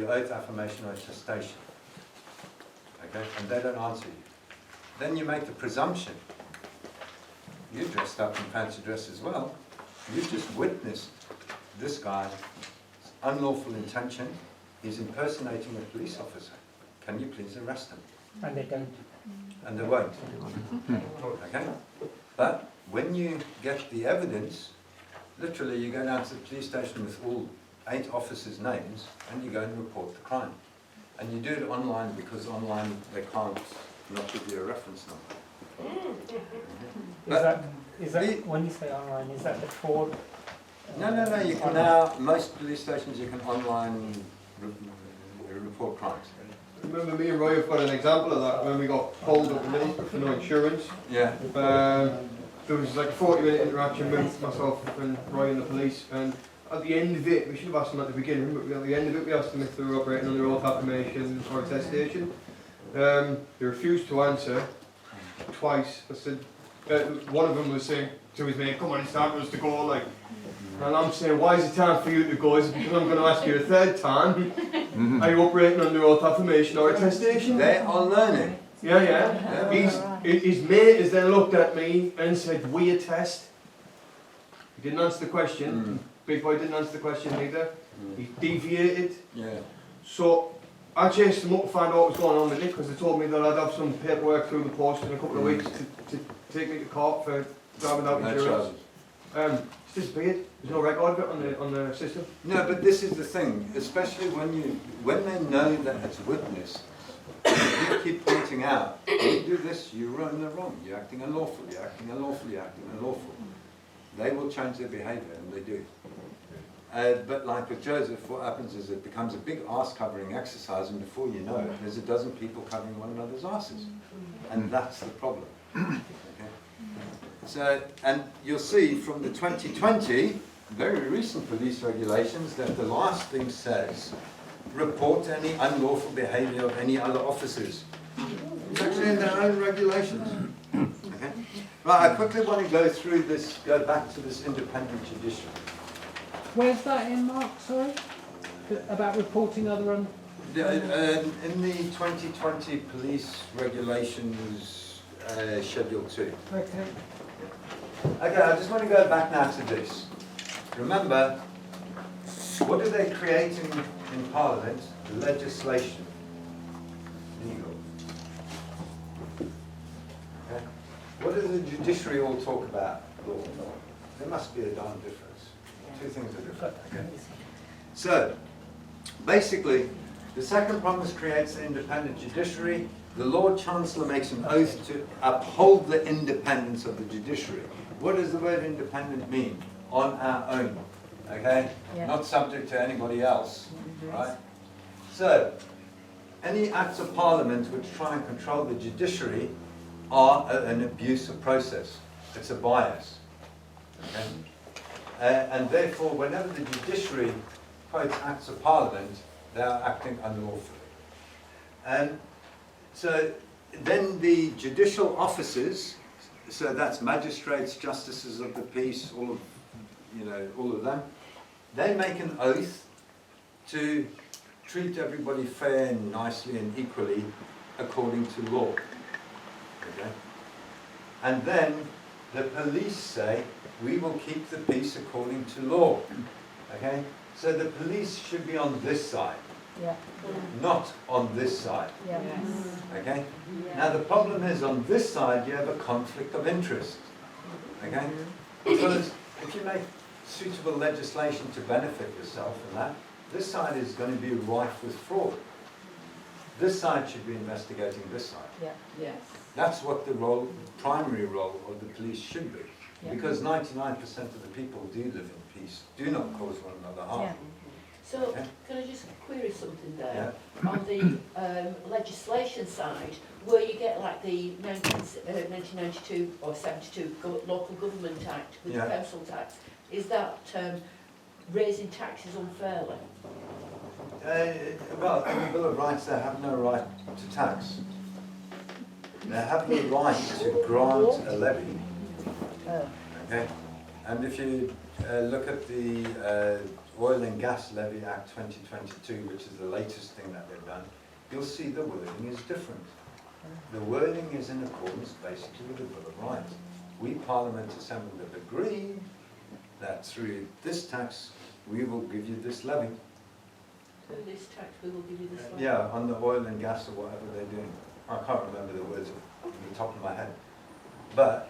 oath, affirmation, or attestation. Okay, and they don't answer you. Then you make the presumption. You dressed up in fancy dress as well. You've just witnessed this guy's unlawful intention. He's impersonating a police officer. Can you please arrest him? And they don't. And they won't. Okay? But when you get the evidence, literally you go down to the police station with all 8 officers' names and you go and report the crime. And you do it online because online they can't not give you a reference number. Is that when you say online, is that the fraud? No, you can now, most police stations you can online report crimes. Remember me and Roy have got an example of that when we got called up to for no insurance. Yeah. There was like a 40-minute interaction with myself and Roy and the police, and at the end of it, we should have asked them at the beginning, but at the end of it we asked them if they were operating under oath, affirmation or attestation. They refused to answer twice. I said, one of them was saying to his mate, come on, it's time for us to go, like. And I'm saying, why is it time for you to go? Is it because I'm going to ask you a third time? Are you operating under oath, affirmation or attestation? They are learning. Yeah. His mate has then looked at me and said, we attest. He didn't answer the question. Big boy didn't answer the question either. He deviated. Yeah. So I chased him up to find out what was going on with it, because they told me that I'd have some paperwork through the post in a couple of weeks to take me to court for driving without insurance. It's disappeared. There's no record of it on the system. No, but this is the thing, especially when they know that it's witnessed, you keep pointing out, you do this, you're in the wrong, you're acting unlawful, you're acting unlawful, you're acting unlawful. They will change their behaviour, and they do. But like with Joseph, what happens is it becomes a big arse covering exercise, and before you know it, there's a dozen people covering one another's arses. And that's the problem. Okay? So, and you'll see from the 2020, very recent police regulations, that the last thing says, report any unlawful behaviour of any other officers. It's actually in their own regulations. Okay? Right, I quickly want to go back to this independent judiciary. Where's that in, Mark, sorry? About reporting other In the 2020 police regulations, Schedule 2. Okay. Okay, I just want to go back now to this. Remember, what are they creating in Parliament? Legislation. Legal. Okay. What does the judiciary all talk about? Law. There must be a darn difference. Two things are different. Okay. So, basically, the second promise creates an independent judiciary. The Lord Chancellor makes an oath to uphold the independence of the judiciary. What does the word independent mean? On our own. Okay? Yeah. Not subject to anybody else. Right? So, any acts of Parliament which try and control the judiciary are an abuse of process. It's a bias. Okay? And therefore, whenever the judiciary quotes acts of Parliament, they are acting unlawfully. And so then the judicial officers, so that's magistrates, justices of the peace, all of them, they make an oath to treat everybody fair and nicely and equally according to law. Okay? And then the police say, we will keep the peace according to law. Okay? So the police should be on this side, not on this side. Okay? Now the problem is, on this side you have a conflict of interest. Okay? Because if you make suitable legislation to benefit yourself and that, this side is going to be rife with fraud. This side should be investigating this side. That's what the primary role of the police should be. Because 99% of the people do live in peace, do not cause one another harm. So, can I just query something there? On the legislation side, where you get like the 1992 or 72 Local Government Act with the council tax, is that raising taxes unfairly? Well, in the Bill of Rights they have no right to tax. They have no right to grant a levy. Okay, and if you look at Oil and Gas Levy Act 2022, which is the latest thing that they've done, you'll see the wording is different. The wording is in accordance basically with the Bill of Rights. We, Parliament assembled, have agreed that through this tax, we will give you this levy. Through this tax, we will give you this one. Yeah, on the oil and gas or whatever they're doing. I can't remember the words off the top of my head. But,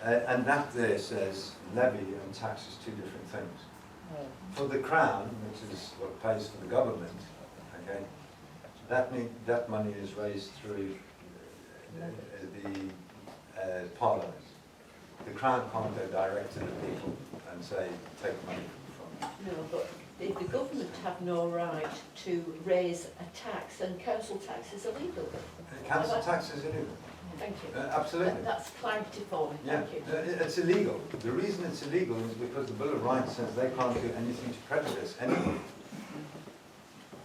and that there says levy and tax is two different things. For the Crown, which is what pays for the government, okay, that money is raised through the Parliament. The Crown can't go direct to the people and say, take money from No, but the government have no right to raise a tax, and council tax is illegal. council tax is illegal. Thank you. Absolutely. That's clarity for me, Yeah, thank you. it's illegal. The reason it's illegal is because the Bill of Rights says they can't do anything to prejudice anyone.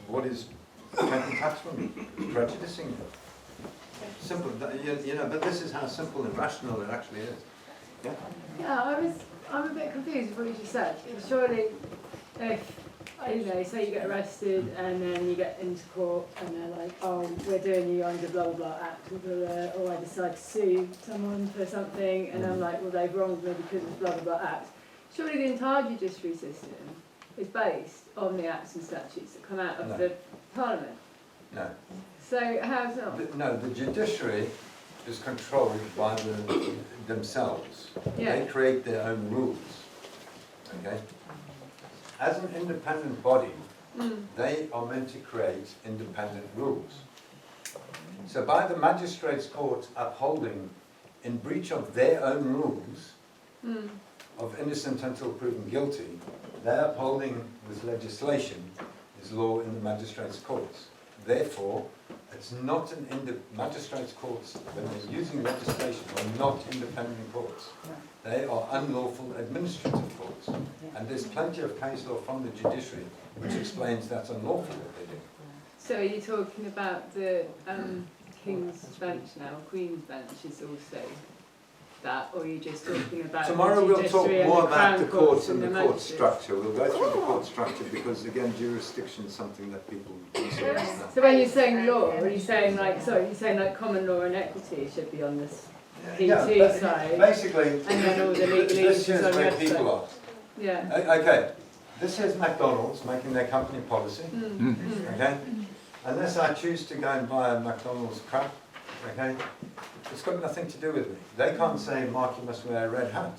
What is taking tax from you? Prejudicing you. Simple, you know, but this is how simple and rational it actually is. Yeah? Yeah, I'm a bit confused with what you just said. Surely, if, you know, say you get arrested and then you get into court and they're like, oh, we're doing you under blah blah blah act, or I decide to sue someone for something, and I'm like, well, they've wronged me because of blah blah blah act. Surely the entire judiciary system is based on the acts and statutes that come out of No. the Parliament. No. So how's not? No, the judiciary is controlled by themselves. Yeah. They create their own rules. Okay? As an independent body, they are meant to create independent rules. So by the magistrates' court upholding in breach of their own rules of innocent until proven guilty, they're upholding this legislation, this law in the magistrates' courts. Therefore, it's not magistrates' courts, when they're using legislation, are not independent courts. They are unlawful administrative courts. And there's plenty of case law from the judiciary which explains that's unlawful what they do. So are you talking about the King's Bench now, Queen's Bench is also that, or are you just talking about Tomorrow the we'll talk judiciary and more the about Crown the courts and the court magistrates? structure. We'll go through the court structure because, again, jurisdiction is something that people consider. So when you're saying law, are you saying like, sorry, you're saying like common law and equity should be on this PT but side, basically, and then all the legal this issues is on the where other people side? are. Yeah. Okay, this is McDonald's making their company policy, okay? Unless I choose to go and buy a McDonald's crap, okay, it's got nothing to do with me. They can't say, Mark, you must wear a red hat.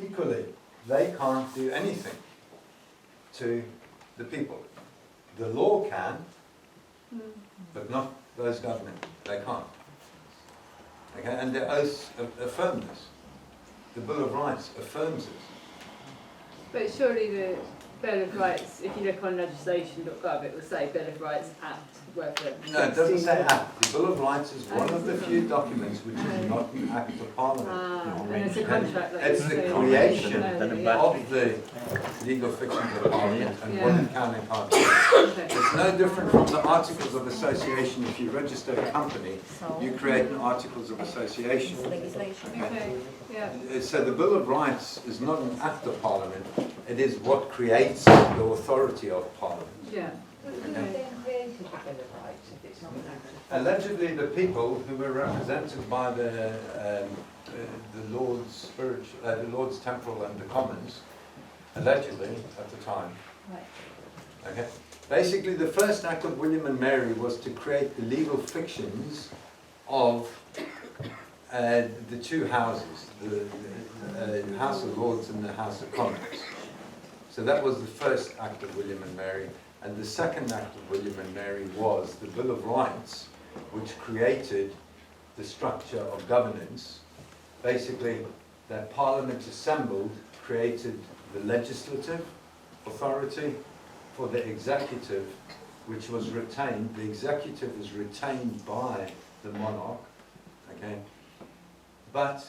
Equally, they can't do anything to the people. The law can, but not those governing. They can't. Okay, and their oaths affirm this. The Bill of Rights affirms it. But surely the Bill of Rights, if you look on legislation.gov, it will say Bill of Rights Act, whatever. No, it doesn't say Act. The Bill of Rights is one of the few documents which is not an Act of Parliament. And it's a contract. Like It's you the say. creation Yeah. of the legal fictions of Parliament and what it can and can't do. Okay. It's no different from the Articles of Association. If you register a company, you create an Articles of Association. Okay. Yeah. So the Bill of Rights is not an Act of Parliament. It is what creates the authority of Parliament. Yeah. Okay. Allegedly, the people who were represented by the Lords the Lords Temporal and the Commons, allegedly at the time. Right. Okay. Basically, the first act of William and Mary was to create the legal fictions of the two houses, the House of Lords and the House of Commons. So that was the first act of William and Mary. And the second act of William and Mary was the Bill of Rights, which created the structure of governance. Basically, that Parliament assembled created the legislative authority for the executive, which was retained. The executive is retained by the monarch, okay? But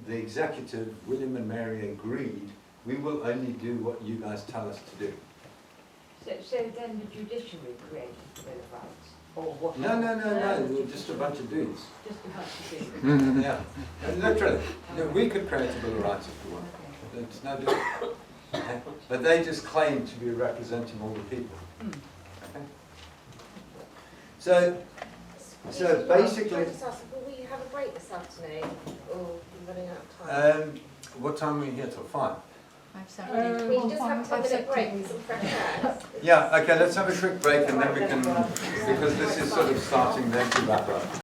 the executive, William and Mary agreed, we will only do what you guys tell us to do. So then the judiciary created the Bill of Rights? Or what? No, we're just a bunch of dudes. Just a bunch of people. Yeah, literally. We could create a Bill of Rights if we want. It's no different. Okay? But they just claim to be representing all the people. Okay? So basically, Can I just ask, will we have a break this afternoon, or are we running out of time? what time are we here till? 5? We can just have a 10-minute break and some fresh air. Yeah, okay, let's have a quick break and then we can, because this is sort of starting then to wrap up.